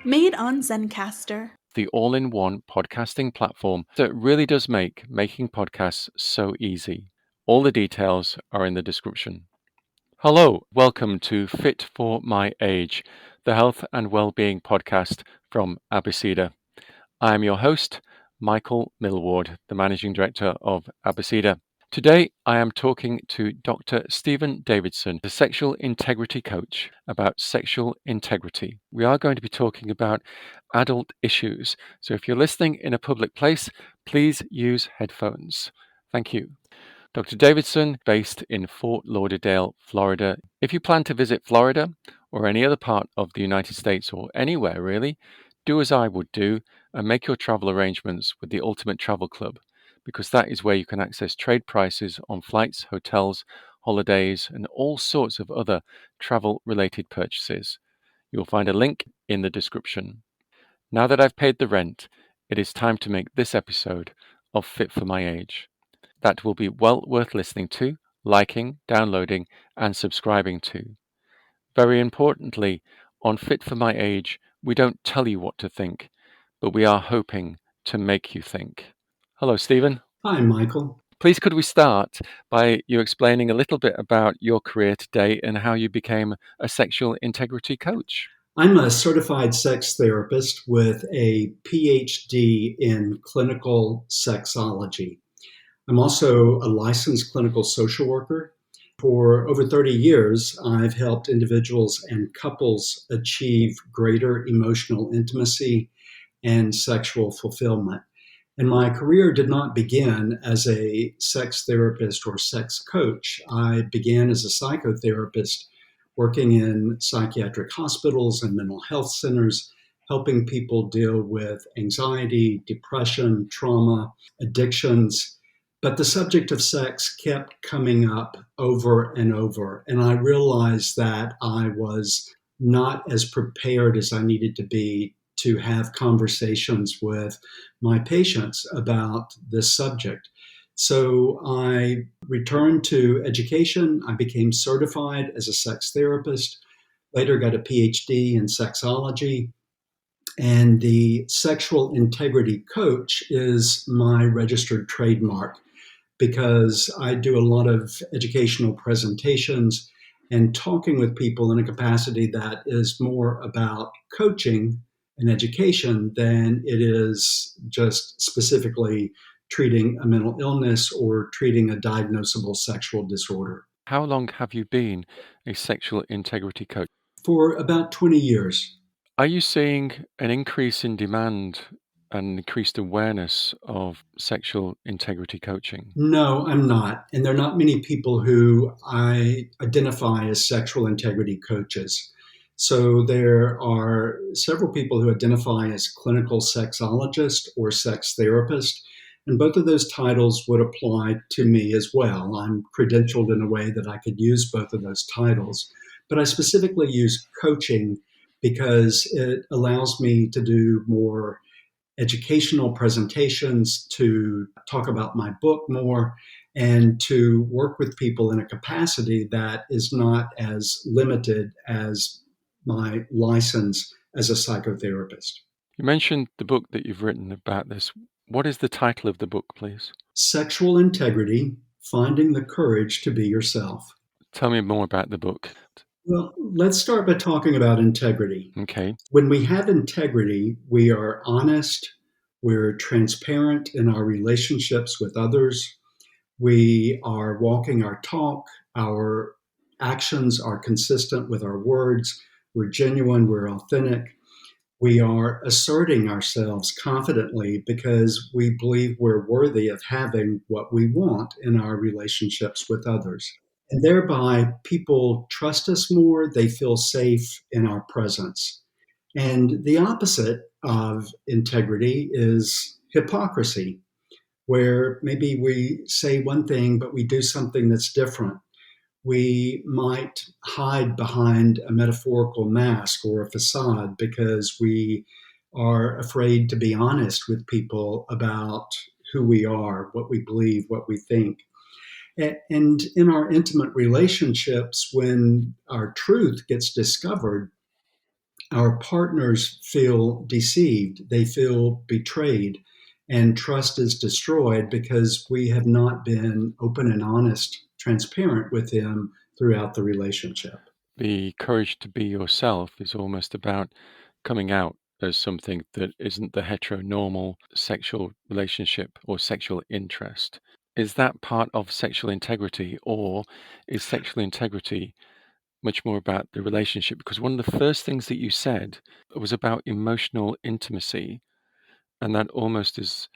Made on Zencaster. The all-in-one podcasting platform that really does make making podcasts so easy. All the details are in the description. Hello, welcome to Fit for My Age, the health and well-being podcast from Abeceda. I am your host, Michael Millward, the Managing Director of Abeceda. Today, I am talking to Dr. Steven Davidson, the sexual integrity coach, about sexual integrity. We are going to be talking about adult issues. So if you're listening in a public place, please use headphones. Thank you. Dr. Davidson, based in Fort Lauderdale, Florida. If you plan to visit Florida or any other part of the United States or anywhere really, do as I would do and make your travel arrangements with the Ultimate Travel Club, because that is where you can access trade prices on flights, hotels, holidays, and all sorts of other travel-related purchases. You'll find a link in the description. Now that I've paid the rent, it is time to make this episode of Fit for My Age. That will be well worth listening to, liking, downloading, and subscribing to. Very importantly, on Fit for My Age, we don't tell you what to think, but we are hoping to make you think. Hello, Steven. Hi, Michael. Please could we start by you explaining a little bit about your career today and how you became a sexual integrity coach? I'm a certified sex therapist with a PhD in clinical sexology. I'm also a licensed clinical social worker. For over 30 years, I've helped individuals and couples achieve greater emotional intimacy and sexual fulfillment. And my career did not begin as a sex therapist or sex coach. I began as a psychotherapist working in psychiatric hospitals and mental health centers, helping people deal with anxiety, depression, trauma, addictions. But the subject of sex kept coming up over and over. And I realized that I was not as prepared as I needed to be to have conversations with my patients about this subject. So I returned to education. I became certified as a sex therapist, later got a PhD in sexology. And the sexual integrity coach is my registered trademark because I do a lot of educational presentations and talking with people in a capacity that is more about coaching and education than it is just specifically treating a mental illness or treating a diagnosable sexual disorder. How long have you been a sexual integrity coach? For about 20 years. Are you seeing an increase in demand and increased awareness of sexual integrity coaching? No, I'm not. And there are not many people who I identify as sexual integrity coaches. So there are several people who identify as clinical sexologist or sex therapist, and both of those titles would apply to me as well. I'm credentialed in a way that I could use both of those titles, but I specifically use coaching because it allows me to do more educational presentations, to talk about my book more, and to work with people in a capacity that is not as limited as my license as a psychotherapist. You mentioned the book that you've written about this. What is the title of the book, please? Sexual Integrity, Finding the Courage to Be Yourself. Tell me more about the book. Well, let's start by talking about integrity. Okay. When we have integrity, we are honest, we're transparent in our relationships with others, we are walking our talk, our actions are consistent with our words, we're genuine, we're authentic, we are asserting ourselves confidently because we believe we're worthy of having what we want in our relationships with others. And thereby, people trust us more, they feel safe in our presence. And the opposite of integrity is hypocrisy, where maybe we say one thing, but we do something that's different. We might hide behind a metaphorical mask or a facade because we are afraid to be honest with people about who we are, what we believe, what we think. And in our intimate relationships, when our truth gets discovered, our partners feel deceived, they feel betrayed, and trust is destroyed because we have not been open and honest, transparent with them throughout the relationship. The courage to be yourself is almost about coming out as something that isn't the heteronormal sexual relationship or sexual interest. Is that part of sexual integrity, or is sexual integrity much more about the relationship? Because one of the first things that you said was about emotional intimacy, and that almost is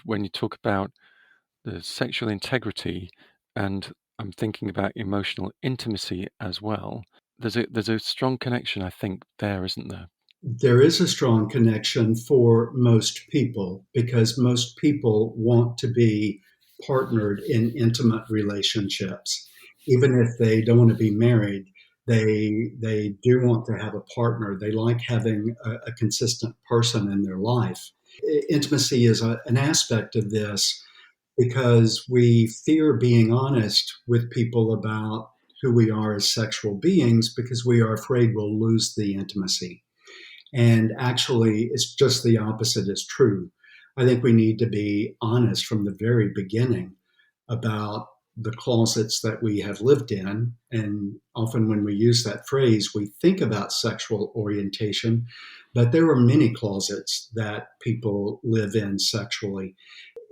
when you talk about the sexual integrity, and I'm thinking about emotional intimacy as well. There's a strong connection, I think, there, isn't there? There is a strong connection for most people because most people want to be partnered in intimate relationships. Even if they don't want to be married, they do want to have a partner. They like having a consistent person in their life. Intimacy is an aspect of this because we fear being honest with people about who we are as sexual beings because we are afraid we'll lose the intimacy. And actually, it's just the opposite is true. I think we need to be honest from the very beginning about the closets that we have lived in. And often, when we use that phrase, we think about sexual orientation, but there are many closets that people live in sexually.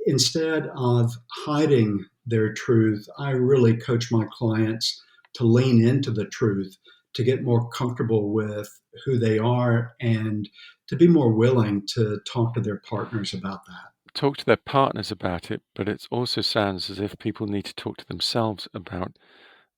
Instead of hiding their truth, I really coach my clients to lean into the truth, to get more comfortable with who they are, and to be more willing to talk to their partners about that. Talk to their partners about it, but it also sounds as if people need to talk to themselves about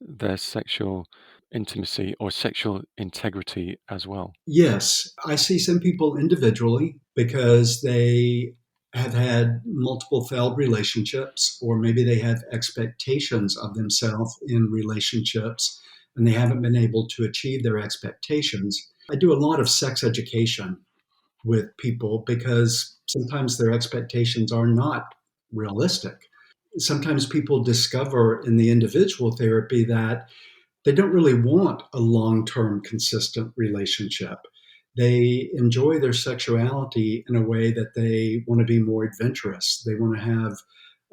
their sexual intimacy or sexual integrity as well. Yes, I see some people individually because they have had multiple failed relationships, or maybe they have expectations of themselves in relationships and they haven't been able to achieve their expectations. I do a lot of sex education with people because sometimes their expectations are not realistic. Sometimes people discover in the individual therapy that they don't really want a long term, consistent relationship. They enjoy their sexuality in a way that they want to be more adventurous. They want to have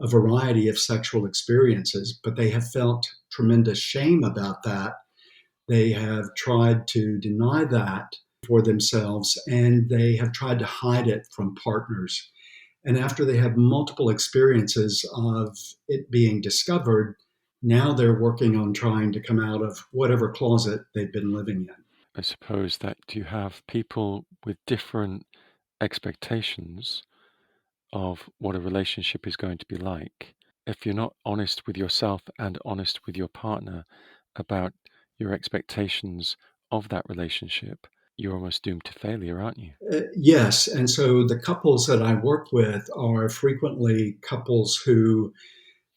a variety of sexual experiences, but they have felt tremendous shame about that. They have tried to deny that for themselves and they have tried to hide it from partners. And after they have multiple experiences of it being discovered, now they're working on trying to come out of whatever closet they've been living in. I suppose that you have people with different expectations of what a relationship is going to be like. If you're not honest with yourself and honest with your partner about your expectations of that relationship, you're almost doomed to failure, aren't you? Yes. And so the couples that I work with are frequently couples who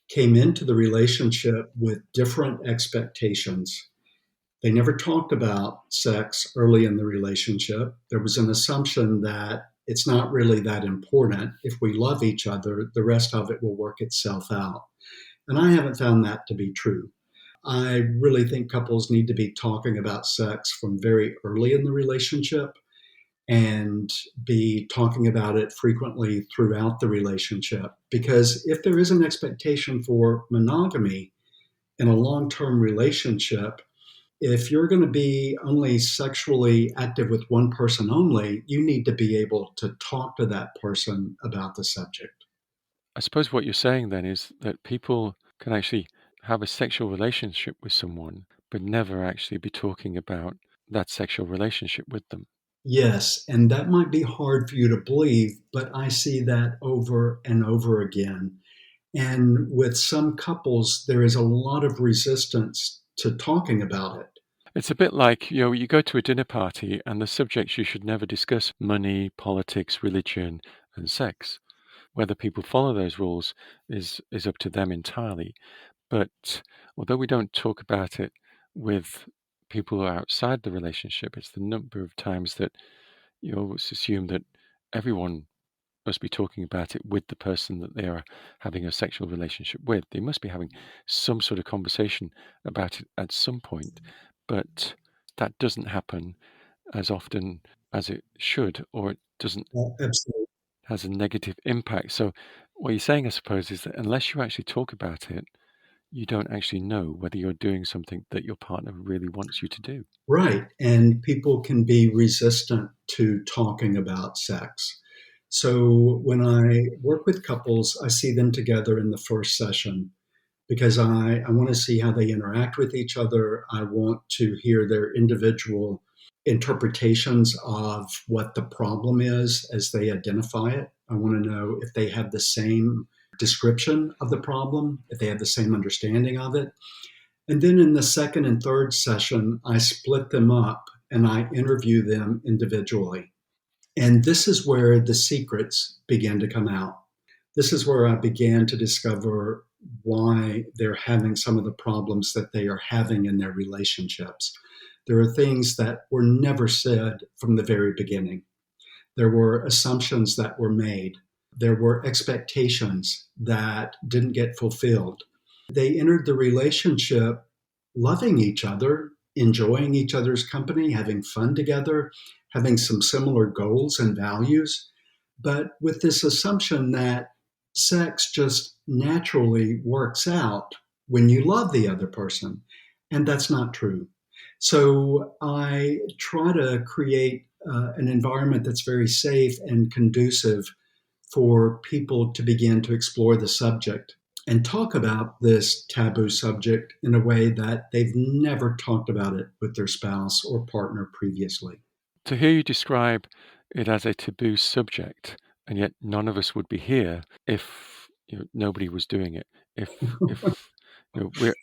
came into the relationship with different expectations. They never talked about sex early in the relationship. There was an assumption that it's not really that important. If we love each other, the rest of it will work itself out. And I haven't found that to be true. I really think couples need to be talking about sex from very early in the relationship and be talking about it frequently throughout the relationship. Because if there is an expectation for monogamy in a long term relationship, if you're going to be only sexually active with one person only, you need to be able to talk to that person about the subject. I suppose what you're saying then is that people can actually have a sexual relationship with someone, but never actually be talking about that sexual relationship with them. Yes, and that might be hard for you to believe, but I see that over and over again. And with some couples, there is a lot of resistance to talking about it. It's a bit like, you go to a dinner party and the subjects you should never discuss: money, politics, religion, and sex. Whether people follow those rules is up to them entirely. But although we don't talk about it with people who are outside the relationship, it's the number of times that you always assume that everyone must be talking about it with the person that they are having a sexual relationship with. They must be having some sort of conversation about it at some point, but that doesn't happen. as often as it should, or it doesn't Absolutely. has a negative impact. So what you're saying, I suppose, is that unless you actually talk about it, you don't actually know whether you're doing something that your partner really wants you to do. Right. And people can be resistant to talking about sex. So when I work with couples, I see them together in the first session because I want to see how they interact with each other. I want to hear their individual interpretations of what the problem is as they identify it. I want to know if they have the same description of the problem, if they have the same understanding of it. And then in the second and third session, I split them up and I interview them individually. And this is where the secrets begin to come out. This is where I began to discover why they're having some of the problems that they are having in their relationships. There are things that were never said from the very beginning. There were assumptions that were made. There were expectations that didn't get fulfilled. They entered the relationship loving each other, enjoying each other's company, having fun together, having some similar goals and values, but with this assumption that sex just naturally works out when you love the other person. And that's not true. So I try to create an environment that's very safe and conducive for people to begin to explore the subject and talk about this taboo subject in a way that they've never talked about it with their spouse or partner previously. To hear you describe it as a taboo subject, and yet none of us would be here if nobody was doing it. If we're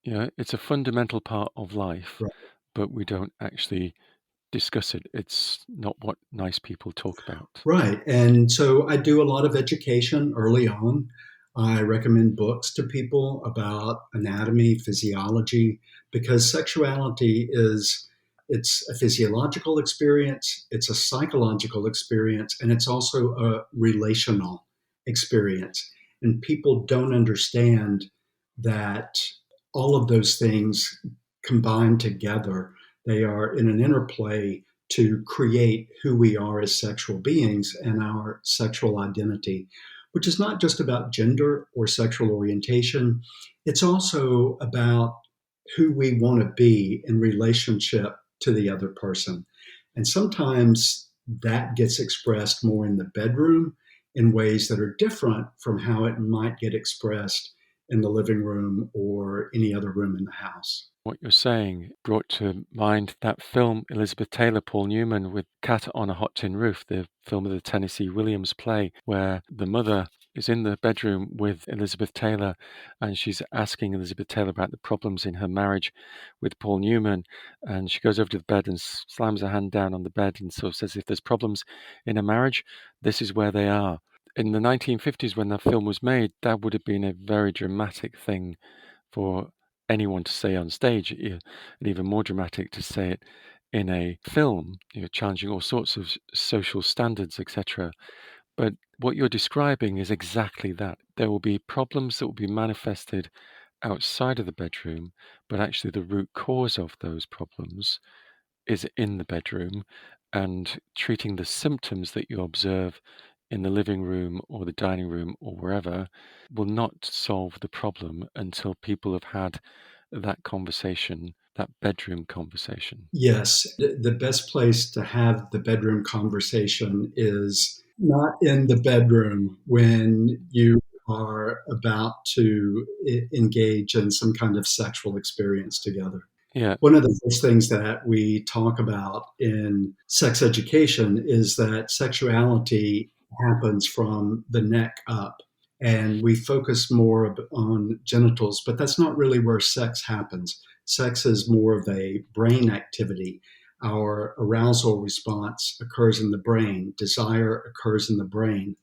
Yeah, it's a fundamental part of life, right. but we don't actually discuss it. It's not what nice people talk about. Right. And so I do a lot of education early on. I recommend books to people about anatomy, physiology, because sexuality is it's a physiological experience, it's a psychological experience, and it's also a relational experience. And people don't understand that all of those things combined together, they are in an interplay to create who we are as sexual beings and our sexual identity, which is not just about gender or sexual orientation. It's also about who we want to be in relationship to the other person. And sometimes that gets expressed more in the bedroom in ways that are different from how it might get expressed in the living room or any other room in the house. What you're saying brought to mind that film Elizabeth Taylor, Paul Newman, with Cat on a Hot Tin Roof, the film of the Tennessee Williams play, where the mother is in the bedroom with Elizabeth Taylor and she's asking Elizabeth Taylor about the problems in her marriage with Paul Newman. And she goes over to the bed and slams her hand down on the bed and sort of says, if there's problems in a marriage, this is where they are. In the 1950s, when that film was made, that would have been a very dramatic thing for anyone to say on stage, and even more dramatic to say it in a film, challenging all sorts of social standards, etc. But what you're describing is exactly that. There will be problems that will be manifested outside of the bedroom, but actually the root cause of those problems is in the bedroom, and treating the symptoms that you observe in the living room or the dining room or wherever will not solve the problem until people have had that conversation, that bedroom conversation. Yes, the best place to have the bedroom conversation is not in the bedroom when you are about to engage in some kind of sexual experience together. Yeah, One of the first things that we talk about in sex education is that sexuality happens from the neck up. And we focus more on genitals, but that's not really where sex happens. Sex is more of a brain activity. Our arousal response occurs in the brain, desire occurs in the brain.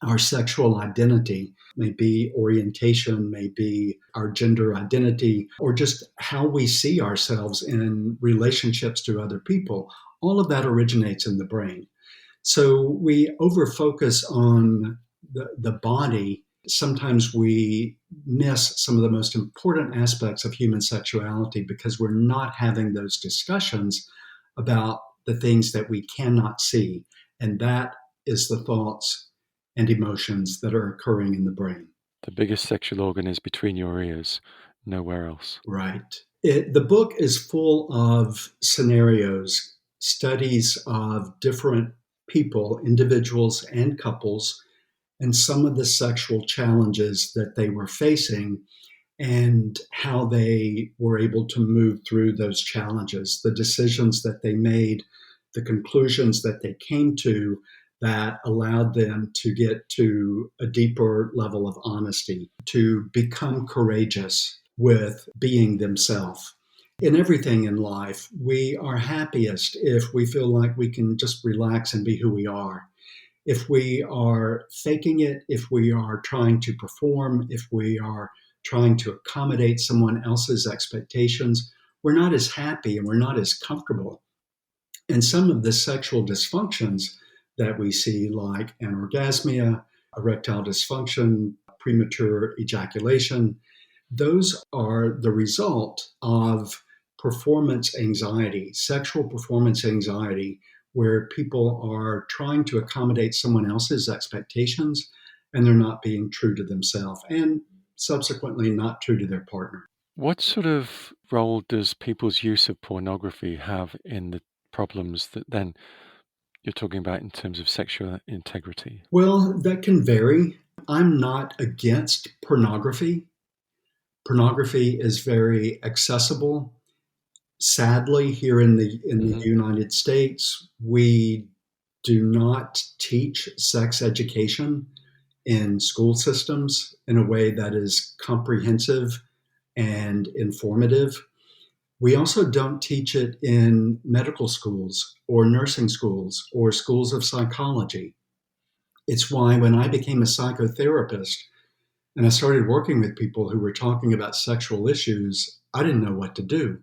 Our sexual identity may be orientation, may be our gender identity, or just how we see ourselves in relationships to other people. All of that originates in the brain. So we overfocus on the body. Sometimes we miss some of the most important aspects of human sexuality because we're not having those discussions about the things that we cannot see. And that is the thoughts and emotions that are occurring in the brain. The biggest sexual organ is between your ears, nowhere else. Right. The book is full of scenarios, studies of different people, individuals and couples, and some of the sexual challenges that they were facing and how they were able to move through those challenges, the decisions that they made, the conclusions that they came to that allowed them to get to a deeper level of honesty, to become courageous with being themselves. In everything in life, we are happiest if we feel like we can just relax and be who we are. If we are faking it, if we are trying to perform, if we are trying to accommodate someone else's expectations, we're not as happy and we're not as comfortable. And some of the sexual dysfunctions that we see, like anorgasmia, erectile dysfunction, premature ejaculation, those are the result of performance anxiety, sexual performance anxiety, where people are trying to accommodate someone else's expectations and they're not being true to themselves and subsequently not true to their partner. What sort of role does people's use of pornography have in the problems that then you're talking about in terms of sexual integrity? Well, that can vary. I'm not against pornography. Pornography is very accessible. Sadly, here in the Hmm. United States, we do not teach sex education in school systems in a way that is comprehensive and informative. We also don't teach it in medical schools or nursing schools or schools of psychology. It's why when I became a psychotherapist and I started working with people who were talking about sexual issues, I didn't know what to do.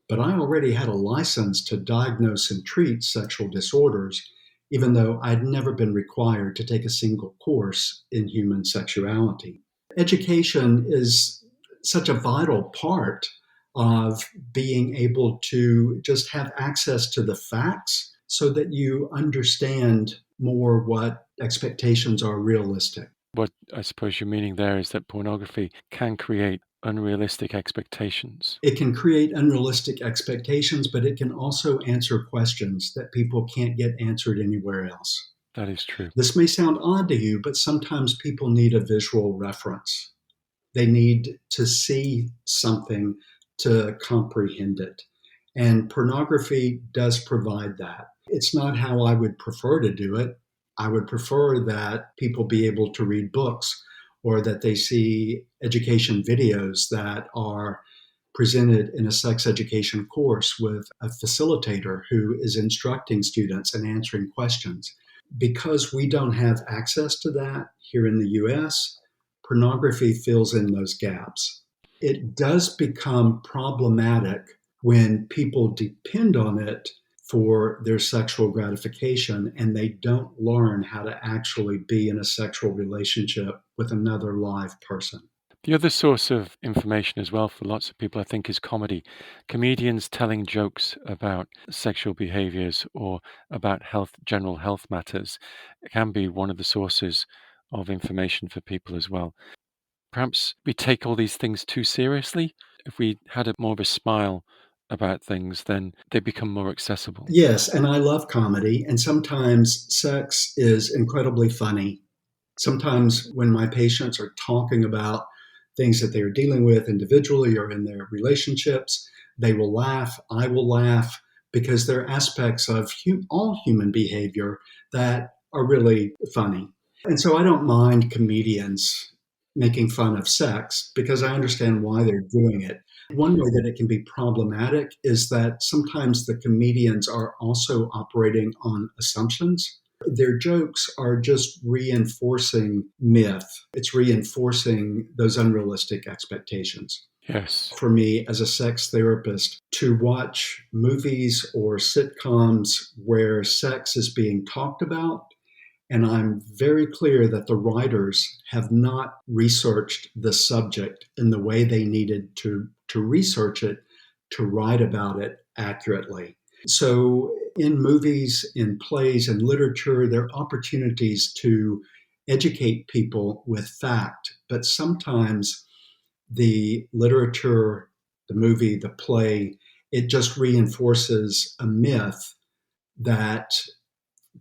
But I already had a license to diagnose and treat sexual disorders, even though I'd never been required to take a single course in human sexuality. Education is such a vital part of being able to just have access to the facts so that you understand more what expectations are realistic. What I suppose you're meaning there is that pornography can create unrealistic expectations. It can create unrealistic expectations, but it can also answer questions that people can't get answered anywhere else. That is true. This may sound odd to you, but sometimes people need a visual reference. They need to see something to comprehend it. And pornography does provide that. It's not how I would prefer to do it. I would prefer that people be able to read books or that they see education videos that are presented in a sex education course with a facilitator who is instructing students and answering questions. Because we don't have access to that here in the US, pornography fills in those gaps. It does become problematic when people depend on it for their sexual gratification and they don't learn how to actually be in a sexual relationship with another live person. The other source of information as well for lots of people, I think, is comedy. Comedians telling jokes about sexual behaviors or about general health matters can be one of the sources of information for people as well. Perhaps we take all these things too seriously. If we had more of a smile about things, then they become more accessible. Yes, and I love comedy, and sometimes sex is incredibly funny. Sometimes when my patients are talking about things that they are dealing with individually or in their relationships, they will laugh. I will laugh because there are aspects of all human behavior that are really funny. And so I don't mind comedians making fun of sex because I understand why they're doing it. One way that it can be problematic is that sometimes the comedians are also operating on assumptions. Their jokes are just reinforcing myth. It's reinforcing those unrealistic expectations. Yes. For me, as a sex therapist, to watch movies or sitcoms where sex is being talked about, and I'm very clear that the writers have not researched the subject in the way they needed to research it, to write about it accurately. So, in movies, in plays, and literature, there are opportunities to educate people with fact, but sometimes the literature, the movie, the play, it just reinforces a myth that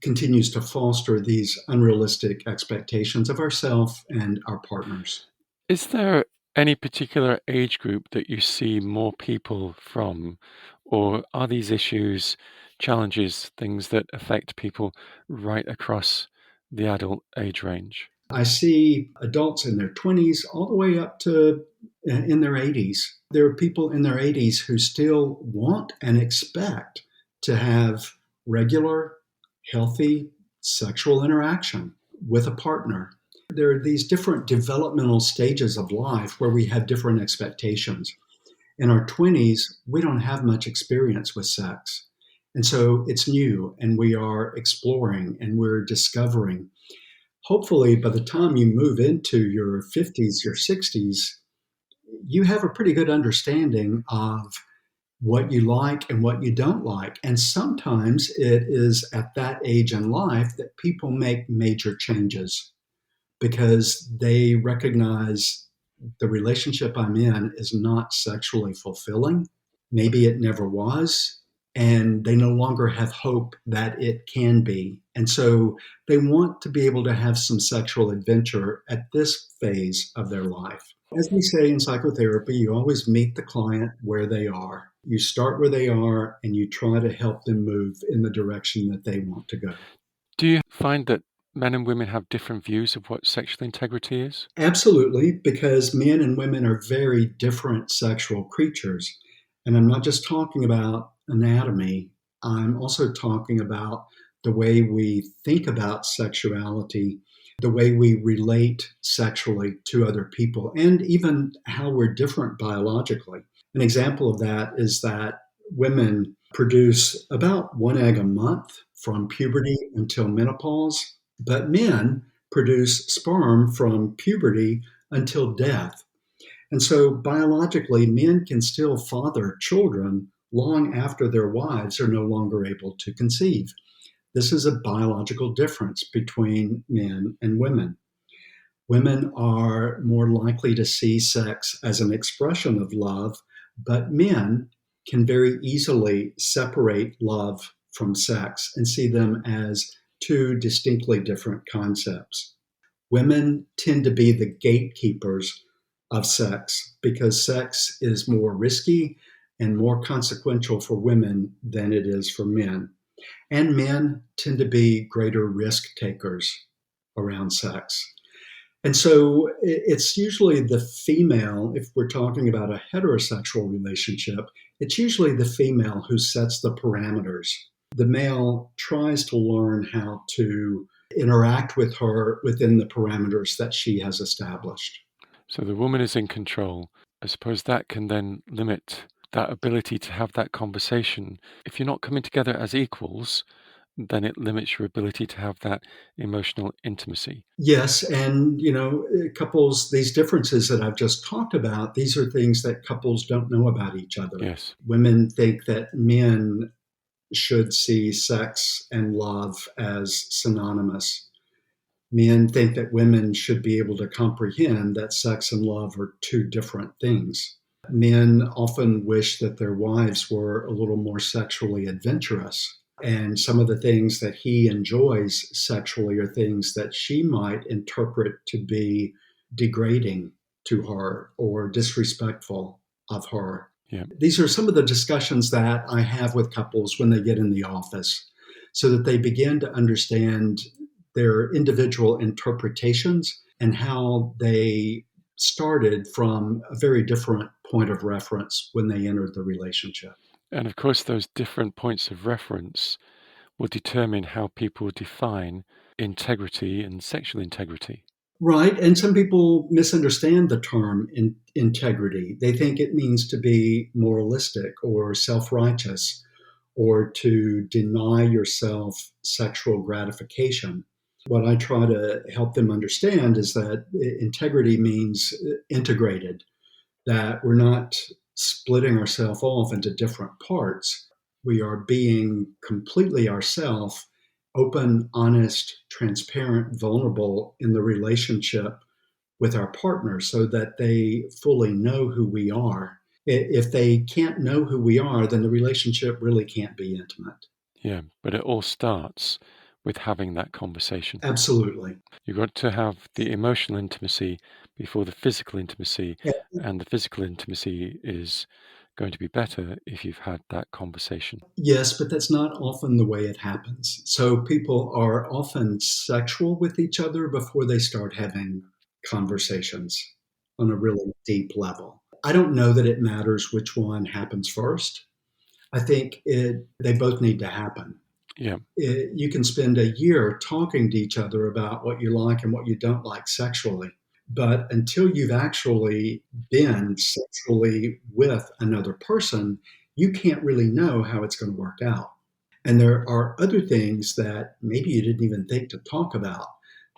continues to foster these unrealistic expectations of ourselves and our partners. Is there any particular age group that you see more people from, or are these issues, challenges, things that affect people right across the adult age range? I see adults in their 20s all the way up to in their 80s. There are people in their 80s who still want and expect to have regular, healthy sexual interaction with a partner. There are these different developmental stages of life where we have different expectations. In our 20s, we don't have much experience with sex. And so it's new, and we are exploring and we're discovering. Hopefully, by the time you move into your 50s, your 60s, you have a pretty good understanding of what you like and what you don't like. And sometimes it is at that age in life that people make major changes because they recognize the relationship I'm in is not sexually fulfilling. Maybe it never was. And they no longer have hope that it can be. And so they want to be able to have some sexual adventure at this phase of their life. As we say in psychotherapy, you always meet the client where they are. You start where they are and you try to help them move in the direction that they want to go. Do you find that men and women have different views of what sexual integrity is? Absolutely, because men and women are very different sexual creatures. And I'm not just talking about anatomy, I'm also talking about the way we think about sexuality, the way we relate sexually to other people, and even how we're different biologically. An example of that is that women produce about one egg a month from puberty until menopause, but men produce sperm from puberty until death. And so biologically, men can still father children long after their wives are no longer able to conceive. This is a biological difference between men and women. Women are more likely to see sex as an expression of love, but men can very easily separate love from sex and see them as two distinctly different concepts. Women tend to be the gatekeepers of sex because sex is more risky and more consequential for women than it is for men. And men tend to be greater risk takers around sex. And so it's usually the female, if we're talking about a heterosexual relationship, it's usually the female who sets the parameters. The male tries to learn how to interact with her within the parameters that she has established. So the woman is in control. I suppose that can then limit that ability to have that conversation. If you're not coming together as equals, then it limits your ability to have that emotional intimacy. Yes, and couples, these differences that I've just talked about, these are things that couples don't know about each other. Yes. Women think that men should see sex and love as synonymous. Men think that women should be able to comprehend that sex and love are two different things. Men often wish that their wives were a little more sexually adventurous. And some of the things that he enjoys sexually are things that she might interpret to be degrading to her or disrespectful of her. Yeah. These are some of the discussions that I have with couples when they get in the office so that they begin to understand their individual interpretations and how they started from a very different point of reference when they entered the relationship. And of course, those different points of reference will determine how people define integrity and sexual integrity. Right. And some people misunderstand the term integrity. They think it means to be moralistic or self righteous or to deny yourself sexual gratification. What I try to help them understand is that integrity means integrated, that we're not splitting ourselves off into different parts. We are being completely ourselves, open, honest, transparent, vulnerable in the relationship with our partner so that they fully know who we are. If they can't know who we are, then the relationship really can't be intimate. Yeah, but it all starts with having that conversation. Absolutely. You've got to have the emotional intimacy before the physical intimacy, and the physical intimacy is going to be better if you've had that conversation. Yes, but that's not often the way it happens. So people are often sexual with each other before they start having conversations on a really deep level. I don't know that it matters which one happens first. I think they both need to happen. Yeah, You can spend a year talking to each other about what you like and what you don't like sexually. But until you've actually been sexually with another person, you can't really know how it's going to work out. And there are other things that maybe you didn't even think to talk about.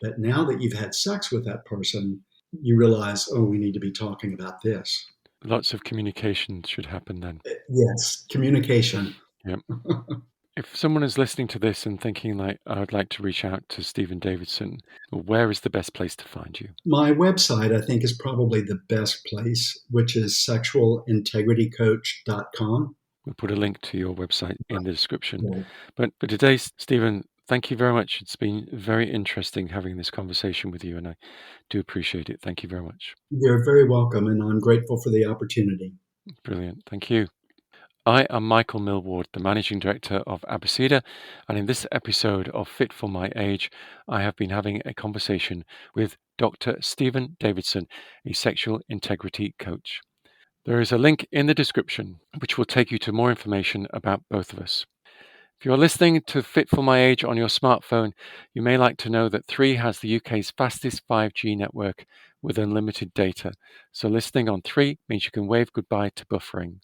But now that you've had sex with that person, you realize, oh, we need to be talking about this. lots of communication should happen then. Yes, communication. Yeah. If someone is listening to this and thinking like, I would like to reach out to Steven Davidson, where is the best place to find you? My website, I think, is probably the best place, which is sexualintegritycoach.com. We'll put a link to your website in the description. Right. But today, Stephen, thank you very much. It's been very interesting having this conversation with you, and I do appreciate it. Thank you very much. You're very welcome, and I'm grateful for the opportunity. Brilliant. Thank you. I am Michael Millward, the Managing Director of Abacida, and in this episode of Fit for My Age, I have been having a conversation with Dr. Steven Davidson, a sexual integrity coach. There is a link in the description which will take you to more information about both of us. If you're listening to Fit for My Age on your smartphone, you may like to know that 3 has the UK's fastest 5G network with unlimited data. So listening on 3 means you can wave goodbye to buffering.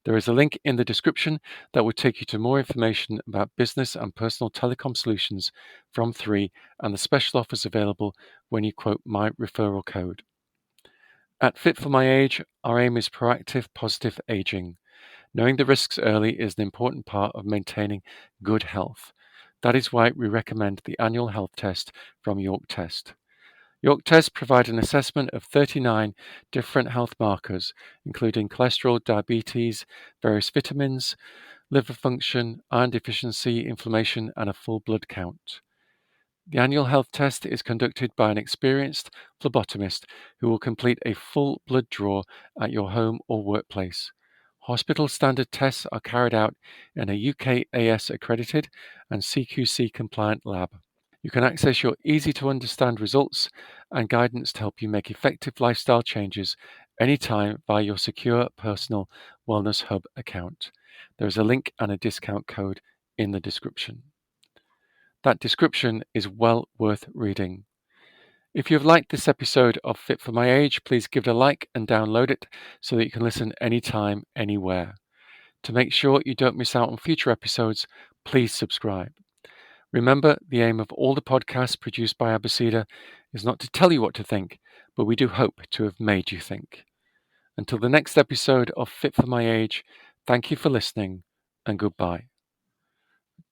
There is a link in the description that will take you to more information about business and personal telecom solutions from 3 and the special offers available when you quote my referral code. At Fit for My Age, our aim is proactive, positive aging. Knowing the risks early is an important part of maintaining good health. That is why we recommend the annual health test from York Test. York Tests provide an assessment of 39 different health markers, including cholesterol, diabetes, various vitamins, liver function, iron deficiency, inflammation, and a full blood count. The annual health test is conducted by an experienced phlebotomist who will complete a full blood draw at your home or workplace. Hospital standard tests are carried out in a UKAS accredited and CQC compliant lab. You can access your easy to understand results and guidance to help you make effective lifestyle changes anytime via your secure personal Wellness Hub account. There is a link and a discount code in the description. That description is well worth reading. If you have liked this episode of Fit for My Age, please give it a like and download it so that you can listen anytime, anywhere. To make sure you don't miss out on future episodes, please subscribe. Remember, the aim of all the podcasts produced by Abacida is not to tell you what to think, but we do hope to have made you think. Until the next episode of Fit for My Age, thank you for listening and goodbye.